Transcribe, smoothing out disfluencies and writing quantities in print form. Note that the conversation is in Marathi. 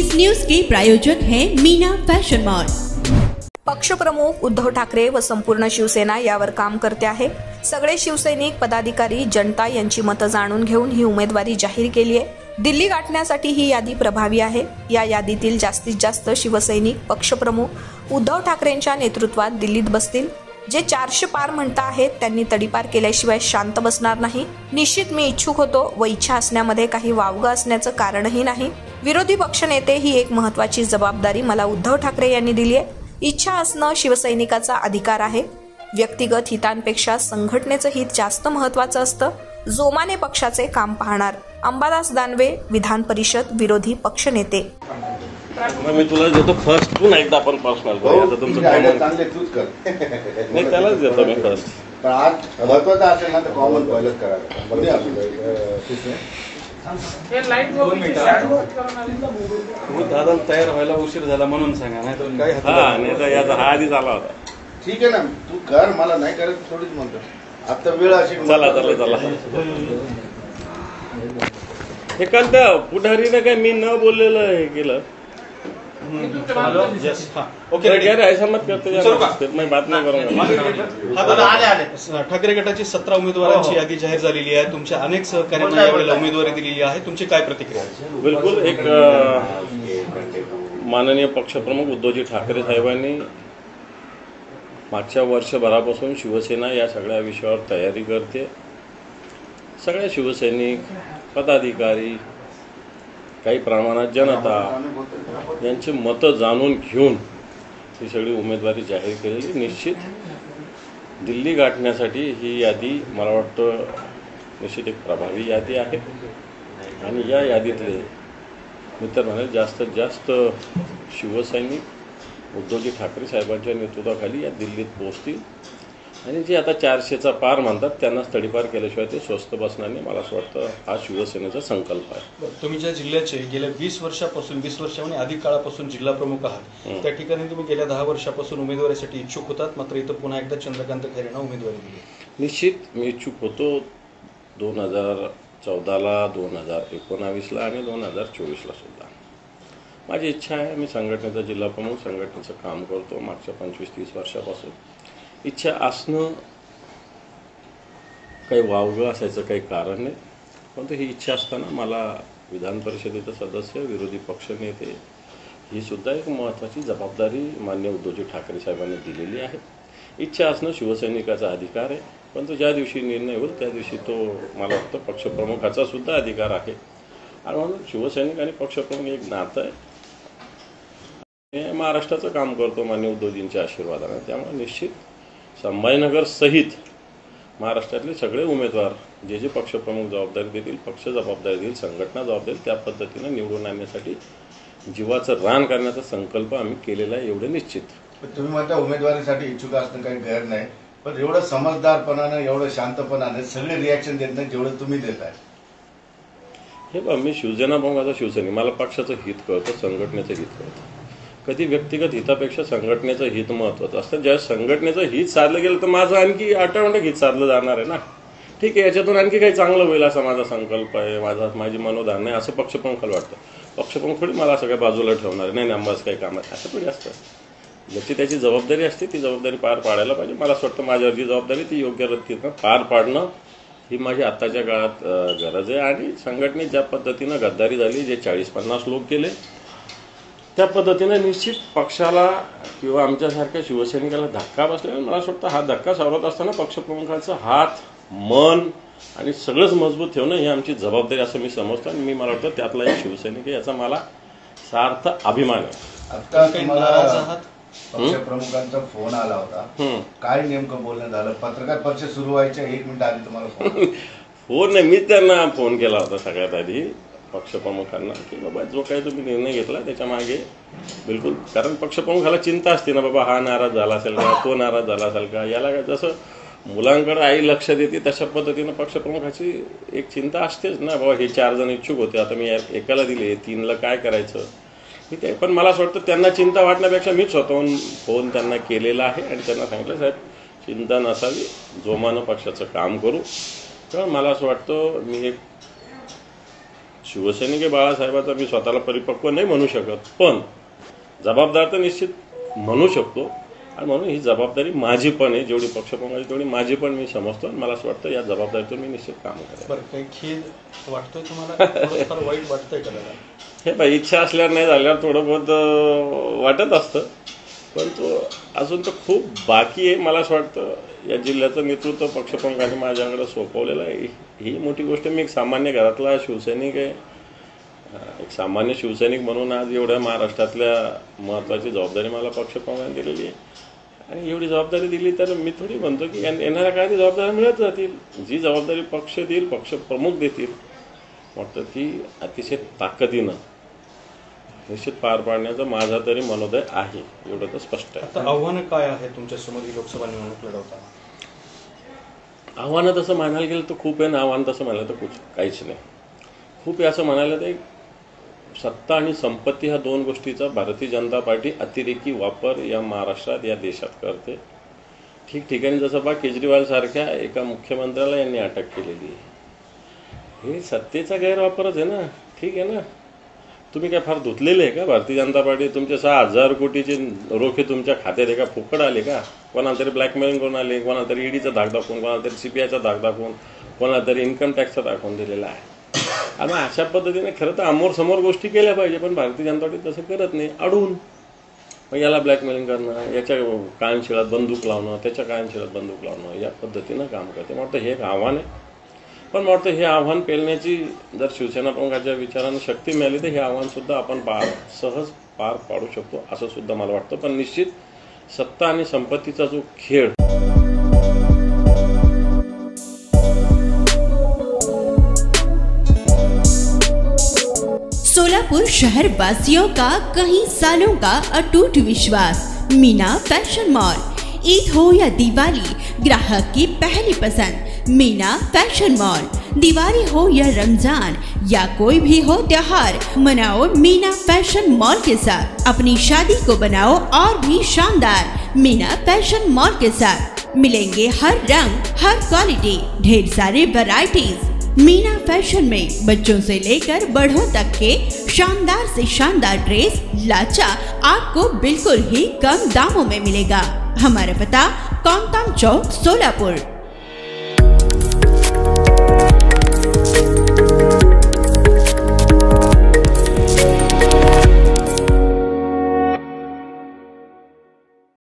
इस न्यूज के प्रायोजक हैं मीना फैशन मॉल। पक्षप्रमुख उद्धव ठाकरे व संपूर्ण शिवसेना यावर काम करते आहे। सगळे शिवसैनिक पदाधिकारी जनता यांची मतं जाणून घेऊन ही उमेदवारी जाहीर केली आहे। दिल्ली गाठण्यासाठी ही यादी प्रभावी आहे। या यादीतील जास्तीत जास्त शिवसैनिक पक्षप्रमुख उद्धव ठाकरेंच्या नेतृत्वात दिल्लीत बसतील। जे 400 पार म्हणता आहेत त्यांनी तडीपार केल्याशिवाय शांत बसणार नाही। निश्चित मी इच्छुक होतो व इच्छा असण्यामध्ये काही वावगं असण्याचं कारणही नाही। विरोधी पक्षनेते ही एक महत्त्वाची जबाबदारी मला उद्धव ठाकरे यांनी दिली आहे। इच्छा असणं शिवसैनिकाचा अधिकार आहे। व्यक्तिगत हितांपेक्षा संघटनेचं हित जास्त महत्त्वाचं असतं। जोमाने पक्षाचे काम पाहणार अंबादास दानवे, विधान परिषद विरोधी पक्षनेते। मी तुला देतो फर्स्ट, पुन्हा एकदा आपण पर्सनल करूया। तुमचं कॉमन चांगले चूज कर नाही, त्यालाच देतो मी फर्स्ट। पण आज महत्त्वाचं असेल ना तर कॉमन पहिलंच करायला बघू दादा तयार व्हायला उशीर झाला म्हणून सांगा, नाही तर काय नाही तर याचा हा आधीच आला होता। ठीक आहे ना, तू कर, मला नाही करत थोडीच म्हणतो आता वेळ अशी। चला चला चला, हे काल त्या पुढारीने काय मी न बोललेलं हे केलं। ऐसा मत करते मैं बात नाही करूंगा। ठाकरे गटाची 17 उमेदवारांची यादी जाहीर झालेली आहे। तुमच्या अनेक सहकार्यांना यावेळेला उमेदवारी दिलेली आहे, तुमची काय प्रतिक्रिया? बिलकुल, एक माननीय पक्षप्रमुख उद्धवजी ठाकरे साहेबांनी मागच्या वर्षभरापासून शिवसेना या सगळ्या विषयावर तयारी करते। सगळे शिवसैनिक, पदाधिकारी, काही प्रमाणात जनता यांची मतं जाणून घेऊन ही सगळी उमेदवारी जाहीर केलेली। निश्चित दिल्ली गाठण्यासाठी ही यादी मला वाटतं निश्चित एक प्रभावी यादी आहे आणि या यादीतले मित्र म्हणाले जास्तीत जास्त शिवसैनिक उद्धवजी ठाकरे साहेबांच्या नेतृत्वाखाली या दिल्लीत पोहोचतील आणि जे आता 400चा पार म्हणतात त्यांना तडीपार केल्याशिवाय ते स्वस्थ बसणार नाही। मला असं वाटतं हा शिवसेनेचा संकल्प आहे। तुम्ही ज्या जिल्ह्याचे गेल्या 20 वर्षापासून 20 वर्षांनी अधिक काळापासून जिल्हा प्रमुख आहात, त्या ठिकाणी तुम्ही गेल्या 10 वर्षापासून उमेदवारीसाठी इच्छुक होतात, मात्र इथं पुन्हा एकदा चंद्रकांत खैरेंना उमेदवारी दिली। निश्चित मी इच्छुक होतो 2014ला, 2019ला आणि 2024ला सुद्धा। माझी इच्छा आहे, मी संघटनेचा जिल्हा प्रमुख, संघटनेचं काम करतो मागच्या 25-30 वर्षापासून। इच्छा असणं काही वावगं असायचं काही कारण नाही, परंतु ही इच्छा असताना मला विधान परिषदेचं सदस्य, विरोधी पक्षनेते ही सुद्धा एक महत्त्वाची जबाबदारी माननीय उद्धवजी ठाकरे साहेबांनी दिलेली आहे। इच्छा असणं शिवसैनिकाचा अधिकार आहे, परंतु ज्या दिवशी निर्णय होईल त्या दिवशी तो मला वाटतं पक्षप्रमुखाचा सुद्धा अधिकार आहे। आणि म्हणून शिवसैनिक आणि पक्षप्रमुख एक नातं आहे। महाराष्ट्राचं काम करतो माननीय उद्धवजींच्या आशीर्वादाने, त्यामुळे निश्चित संभाजीनगर सहित महाराष्ट्रातले सगळे उमेदवार जे जे पक्षप्रमुख जबाबदारी देतील, पक्ष जबाबदारी देईल, संघटना जबाबदारी देईल, त्या पद्धतीने निवडून आणण्यासाठी जीवाचं रान करण्याचा संकल्प आम्ही केलेला आहे, एवढे निश्चित। तुम्ही म्हणता उमेदवारीसाठी इच्छुक असणं काही गैर नाही, पण एवढं समजदारपणानं, एवढं शांतपणाने सगळे रिॲक्शन देत जेवढं तुम्ही देताय हे बघ, मी शिवसेना प्रमुखाचा शिवसैनिक, मला पक्षाचं हित कळतं, संघटनेचं हित कळतं। कधी व्यक्तिगत हितापेक्षा संघटनेचं हित महत्त्वाचं असतं। ज्या संघटनेचं हित साधलं गेलं तर माझं आणखी ऑटोमॅटिक हित साधलं जाणार आहे ना। ठीक आहे, याच्यातून आणखी काही चांगलं होईल असा माझा संकल्प आहे, माझी मनोधारणा आहे, असं पक्षप्रमुखाला वाटतं। पक्षप्रमुख थोडी मला सगळ्या बाजूला ठेवणार आहे, नाही अंबाच काही काम आहे असं थोडी असतं। ज्याची त्याची जबाबदारी असते ती जबाबदारी पार पाडायला पाहिजे। मला असं वाटतं माझ्यावर जी जबाबदारी ती योग्य रीतीनं पार पाडणं ही माझी आत्ताच्या काळात गरज आहे। आणि संघटनेत ज्या पद्धतीनं गद्दारी झाली, जे 40-50 लोक गेले, त्या पद्धतीने निश्चित पक्षाला किंवा आमच्यासारख्या शिवसैनिकाला धक्का बसल्याने मला असं वाटतं हा धक्का सावरत असताना पक्षप्रमुखांचा हात, मन आणि सगळंच मजबूत ठेवणं ही आमची जबाबदारी असं मी समजतो आणि मी मला वाटतं त्यातला एक शिवसैनिक आहे, याचा मला सार्थ अभिमान आहे। आता तुम्हाला पक्षप्रमुखांचा फोन आला होता, काय नेमकं बोलणं झालं? पत्रकार परिषद सुरू व्हायच्या 1 मिनिट आधी तुम्हाला फोन नाही, मी त्यांना फोन केला होता सगळ्यात आधी पक्षप्रमुखांना की बाबा जो काही तुम्ही निर्णय घेतला त्याच्या मागे बिलकुल, कारण पक्षप्रमुखाला चिंता असते ना, बाबा हा नाराज झाला असेल का, तो नाराज झाला असेल का, याला जसं मुलांकडे आई लक्ष देते तशा पद्धतीनं पक्षप्रमुखाची एक चिंता असतेच ना, बाबा हे 4 जण इच्छुक होते, आता मी एकाला दिले, 3ला काय करायचं, ठीक आहे। पण मला असं वाटतं त्यांना चिंता वाटण्यापेक्षा मीच स्वतःहून फोन त्यांना केलेला आहे आणि त्यांना सांगितलं साहेब चिंता नसावी, जोमानं पक्षाचं काम करू। कारण मला असं वाटतं मी एक शिवसैनिक बाळासाहेबांचा मी स्वतःला परिपक्व नाही म्हणू शकत, पण जबाबदार तर निश्चित म्हणू शकतो. आणि म्हणून ही जबाबदारी माझी पण आहे, जेवढी पक्षप्रमुखाची तेवढी माझी पण मी समजतो. आणि मला असं वाटतं या जबाबदारीतून मी निश्चित काम करेन. बरं, काही खेद वाटतोय तुम्हाला? थोडंफार वाईट वाटतंय का दादा? हे बाई, इच्छा असल्यावर नाही झाल्यावर थोडं बहुत वाटत असतं, पण तो अजून तर खूप बाकी आहे. मला असं वाटतं या जिल्ह्याचं नेतृत्व पक्षप्रमुखांनी माझ्याकडे सोपवलेलं आहे. ही मोठी गोष्ट. मी एक सामान्य घरातला शिवसैनिक आहे, एक सामान्य शिवसैनिक म्हणून आज एवढ्या महाराष्ट्रातल्या महत्त्वाची जबाबदारी मला पक्षप्रमुखांनी दिलेली आहे. आणि एवढी जबाबदारी दिली तर मी थोडी म्हणतो की येणाऱ्या काळात जबाबदारी मिळत जातील. जी जबाबदारी पक्ष देईल, पक्षप्रमुख देतील, वाटतं ती अतिशय ताकदीनं निश्चित पार पाडण्याचा माझा तरी मनोदय आहे, एवढं तर स्पष्ट आहे. आता आव्हानं काय आहे तुमच्यासमोर ही लोकसभा निवडणूक लढवताना? आव्हानं तसं म्हणायला गेलं तर खूप आहे ना. आव्हान तसं म्हणायला तर काहीच नाही. खूप आहे असं म्हणायला तर सत्ता आणि संपत्ती ह्या दोन गोष्टीचा भारतीय जनता पार्टी अतिरेकी वापर या महाराष्ट्रात, या देशात करते. ठिकठिकाणी जसं बा केजरीवाल सारख्या एका मुख्यमंत्र्याला यांनी अटक केलेली आहे. हे सत्तेचा गैरवापरच आहे ना. ठीक आहे ना. तुम्ही काय फार धुतलेले आहे का भारतीय जनता पार्टी? तुमचे 6,000 कोटीचे रोखे तुमच्या खात्यात आहे का? फुकट आले का? कोणाला तरी ब्लॅकमेलिंग करून आले, कोणाला तरी ईडीचा धाक दाखवून, कोणाला तरी CBIचा धाक दाखवून, कोणाला तरी इन्कम टॅक्सचा दाखवून दिलेला आहे. आणि अशा पद्धतीने खरं तर समोर गोष्टी केल्या पाहिजे, पण भारतीय जनता पार्टी तसं करत नाही. अडवून मग याला ब्लॅकमेलिंग करणं, याच्या कायमशिळात बंदूक लावणं, त्याच्या कायमशिळात बंदूक लावणं, या पद्धतीनं काम करते. मला वाटतं हे एक आव्हान आहे. पण मला वाटतं हे आव्हान पेलण्याची जर शिवसेना प्रमुखाच्या विचारानं शक्ती मिळाली तर हे आव्हानसुद्धा आपण सहज पार पाडू शकतो असं सुद्धा मला वाटतं. पण निश्चित सत्ता आणि संपत्तीचा जो खेळ सोलापुर शहर वासियों का कई सालों का अटूट विश्वास, मीना फैशन मॉल। ईद हो या दिवाली, ग्राहक की पहली पसंद मीना फैशन मॉल। दिवाली हो या रमजान या कोई भी हो त्योहार, मनाओ मीना फैशन मॉल के साथ। अपनी शादी को बनाओ और भी शानदार मीना फैशन मॉल के साथ। मिलेंगे हर रंग, हर क्वालिटी, ढेर सारे वैरायटीज। मीना फैशन में बच्चों से लेकर बड़ों तक के शानदार से शानदार ड्रेस लाचा आपको बिल्कुल ही कम दामों में मिलेगा। हमारा पता कोंताम चौक, सोलापुर।